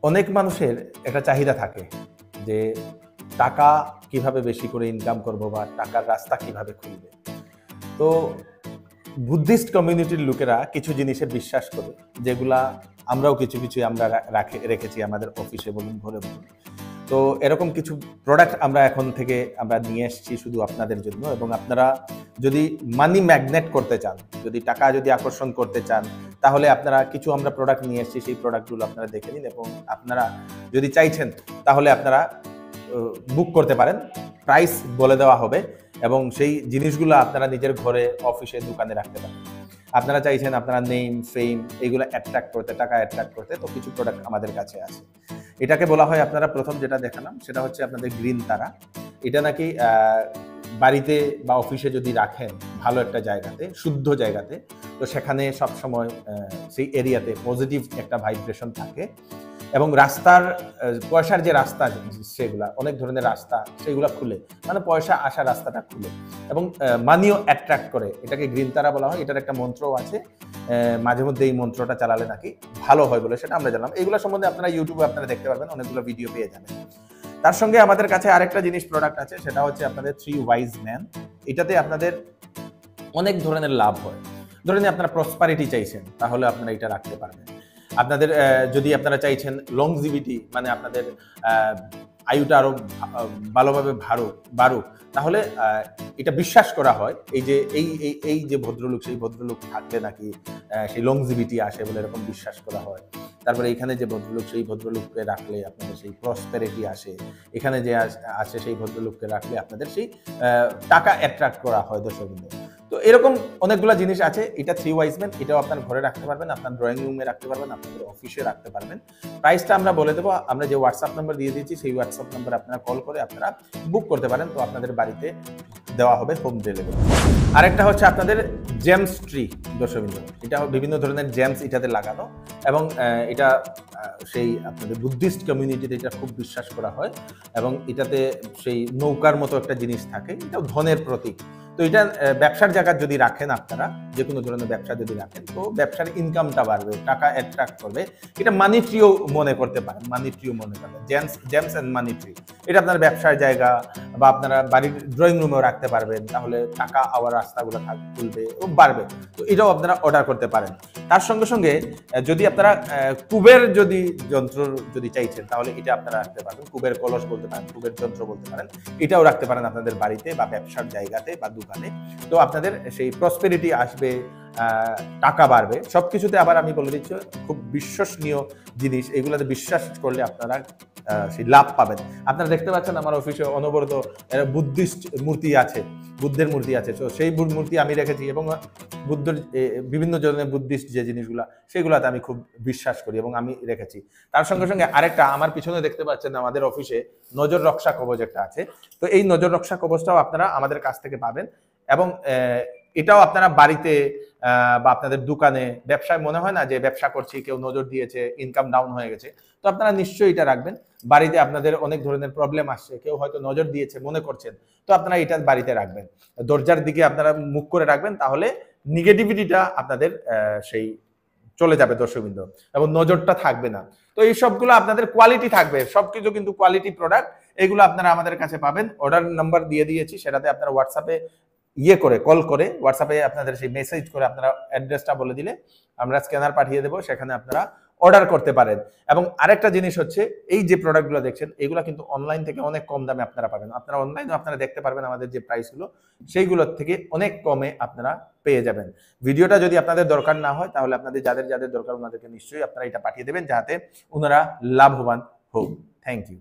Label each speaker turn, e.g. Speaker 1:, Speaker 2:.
Speaker 1: অনেক মানুষের একটা চাহিদা থাকে যে টাকা কিভাবে বেশি করে ইনকাম করব বা টাকার রাস্তা কিভাবে খুলবে। তো বুদ্ধিস্ট কমিউনিটির লোকেরা কিছু জিনিসে বিশ্বাস করে, যেগুলা আমরাও কিছু কিছু আমরা রেখেছি আমাদের অফিসে বলুন, ঘরে বলুন। তো এরকম কিছু প্রোডাক্ট আমরা এখন থেকে আমরা নিয়ে এসেছি শুধু আপনাদের জন্য। এবং আপনারা যদি মানি ম্যাগনেট করতে চান, যদি টাকা যদি আকর্ষণ করতে চান, তাহলে আপনারা কিছু আমরা প্রোডাক্ট নিয়ে এসেছি, সেই প্রোডাক্টগুলো আপনারা দেখে নিন। এবং আপনারা যদি চাইছেন তাহলে আপনারা বুক করতে পারেন, প্রাইস বলে দেওয়া হবে এবং সেই জিনিসগুলো আপনারা নিজের ঘরে, অফিসে, দোকানে রাখতে পারেন। আপনারা চাইছেন আপনারা নেম, ফেম এগুলো অ্যাট্রাক্ট করতে, টাকা অ্যাট্রাক্ট করতে, তো কিছু প্রোডাক্ট আমাদের কাছে আছে। এটাকে বলা হয়, আপনারা প্রথম যেটা দেখালাম সেটা হচ্ছে আপনাদের গ্রিন তারা। এটা নাকি বাড়িতে বা অফিসে যদি রাখেন ভালো একটা জায়গাতে, শুদ্ধ জায়গাতে, তো সেখানে সবসময় সেই এরিয়াতে পজিটিভ একটা ভাইব্রেশন থাকে। এবং রাস্তার পয়সার যে রাস্তা, সেগুলা অনেক ধরনের রাস্তা, সেগুলো খুলে, মানে পয়সা আসা রাস্তাটা খুলে এবং মানিও অ্যাট্রাক্ট করে। এটাকে গ্রিন তারা বলা হয়। এটার একটা মন্ত্রও আছে, মাঝে মধ্যে এই মন্ত্রটা চালালে নাকি ভালো হয় বলে সেটা আমরা জানলাম। এগুলো সম্বন্ধে আপনারা ইউটিউবে আপনারা দেখতে পারবেন, অনেকগুলো ভিডিও পেয়ে যাবেন। তার সঙ্গে আমাদের কাছে আরেকটা জিনিস প্রোডাক্ট আছে, সেটা হচ্ছে আপনাদের 3 ওয়াইজ ম্যান। এটাতে আপনাদের অনেক ধরনের লাভ হয়। ধরেন আপনারা প্রসপারিটি চাইছেন, তাহলে আপনারা এটা রাখতে পারবেন। আপনাদের যদি আপনারা চাইছেন লংজিভিটি, মানে আপনাদের আয়ুটা আরো ভালোভাবে বাড়ুক, তাহলে এটা বিশ্বাস করা হয় এই যে এই যে ভদ্রলোক, সেই ভদ্রলোক থাকলে নাকি সেই লংজিভিটি আসে বলে এরকম বিশ্বাস করা হয়। তারপরে এখানে যে ভদ্রলোক, সেই ভদ্রলোককে রাখলে আপনাদের সেই প্রসপেরিটি আসে। এখানে যে আছে সেই ভদ্রলোককে রাখলে আপনাদের সেই টাকা অ্যাট্রাক্ট করা হয় দর্শকবৃন্দ। তো এরকম অনেকগুলো জিনিস আছে। এটা 3 ওয়াইজ ম্যান, এটাও আপনার ঘরে রাখতে পারবেন, আপনার ড্রয়িং রুমে রাখতে পারবেন, আপনাদের অফিসে রাখতে পারবেন। প্রাইসটা আমরা বলে দেবো, আমরা যে হোয়াটসঅ্যাপ নাম্বার দিয়ে দিয়েছি সেই হোয়াটসঅ্যাপ নাম্বার আপনারা কল করে আপনারা বুক করতে পারেন, তো আপনাদের বাড়িতে দেওয়া হবে হোম ডেলিভারি। আরেকটা হচ্ছে আপনাদের জেমস ট্রি দর্শকবৃন্দ। এটা বিভিন্ন ধরনের জেমস এটাতে লাগানো এবং এটা সেই আপনাদের বুদ্ধিস্ট কমিউনিটিতে এটা খুব বিশ্বাস করা হয়। এবং এটাতে সেই নৌকার মতো একটা জিনিস থাকে, এটাও ধনের প্রতীক। তো এটা ব্যবসার জায়গা যদি রাখেন, আপনারা যে কোনো ধরনের ব্যবসা যদি রাখেন, তো ব্যবসার ইনকামটা বাড়বে, টাকা অ্যাট্রাক্ট করবে। এটা মানি ট্রিও মনে করতে পারেন, মানি ট্রিও মনে করবেন, জেমস এন্ড মানি ট্রি। এটা আপনার ব্যবসার জায়গা বা আপনারা বাড়ির ড্রয়িং রুমেও রাখতে পারবেন, তাহলে টাকা আওয়ার রাস্তাগুলো খুলবে এবং বাড়বে। তো এটাও আপনারা অর্ডার করতে পারেন। তার সঙ্গে সঙ্গে যদি আপনারা কুবের যদি যন্ত্র যদি চাইছেন, তাহলে এটা আপনারা রাখতে পারবেন। কুবের কলস বলতে পারেন, কুবের যন্ত্র বলতে পারেন, এটাও রাখতে পারেন আপনাদের বাড়িতে বা ব্যবসার জায়গাতে বা দোকানে। তো আপনাদের সেই প্রসপেরিটি আসবে, টাকা বাড়বে সবকিছুতে। আবার আমি বলে দিচ্ছি, খুব বিশ্বসনীয় জিনিস, এগুলোতে বিশ্বাস করলে আপনারা সেই লাভ পাবেন। আপনারা দেখতে পাচ্ছেন আমার অফিসে অনবরত বুদ্ধিস্ট মূর্তি আছে, বুদ্ধের মূর্তি আছে। তো সেই মূর্তি আমি রেখেছি এবং বুদ্ধর বিভিন্ন ধরনের বুদ্ধিস্ট যে জিনিসগুলো, সেগুলোতে আমি খুব বিশ্বাস করি এবং আমি রেখেছি। তার সঙ্গে সঙ্গে আরেকটা আমার পিছনে দেখতে পাচ্ছেন, আমাদের অফিসে নজর রক্ষা কবচ একটা আছে। তো এই নজর রক্ষা কবচটাও আপনারা আমাদের কাছ থেকে পাবেন এবং এটাও আপনারা বাড়িতে বা আপনাদের দোকানে, ব্যবসায় মনে হয় না যে ব্যবসা করছি, কেউ নজর দিয়েছে, ইনকাম ডাউন হয়ে গেছে, তো আপনারা নিশ্চয়ই এটা রাখবেন। বাড়িতে আপনাদের অনেক ধরনের প্রবলেম আসছে, কেউ হয়তো নজর দিয়েছে মনে করছেন, তো আপনারা এটা বাড়িতে রাখবেন, দরজার দিকে আপনারা মুখ করে রাখবেন, তাহলে নেগেটিভিটিটা আপনাদের সেই চলে যাবে দর্শকবৃন্দ এবং নজরটা থাকবে না। তো এই সবগুলো আপনাদের কোয়ালিটি থাকবে, সবকিছু কিন্তু কোয়ালিটি প্রোডাক্ট। এগুলো আপনারা আমাদের কাছে পাবেন। অর্ডার নাম্বার দিয়ে দিয়েছি, সেটাতে আপনারা হোয়াটসঅ্যাপে করে কল করে, হোয়াটসঅ্যাপে আপনাদের সেই মেসেজ করে আপনারা অ্যাড্রেসটা বলে দিলে আমরা স্ক্যানার পাঠিয়ে দেবো, সেখানে আপনারা অর্ডার করতে পারেন। এবং আরেকটা জিনিস হচ্ছে, এই যে প্রোডাক্টগুলো দেখছেন, এগুলো কিন্তু অনলাইন থেকে অনেক কম দামে আপনারা পাবেন। আপনারা অনলাইনে আপনারা দেখতে পারবেন আমাদের যে প্রাইসগুলো, সেইগুলোর থেকে অনেক কমে আপনারা পেয়ে যাবেন। ভিডিওটা যদি আপনাদের দরকার না হয়, তাহলে আপনাদের যাদের যাদের দরকার ওনাদেরকে নিশ্চয়ই আপনারা এটা পাঠিয়ে দেবেন, যাতে ওনারা লাভবান হোক। Thank you.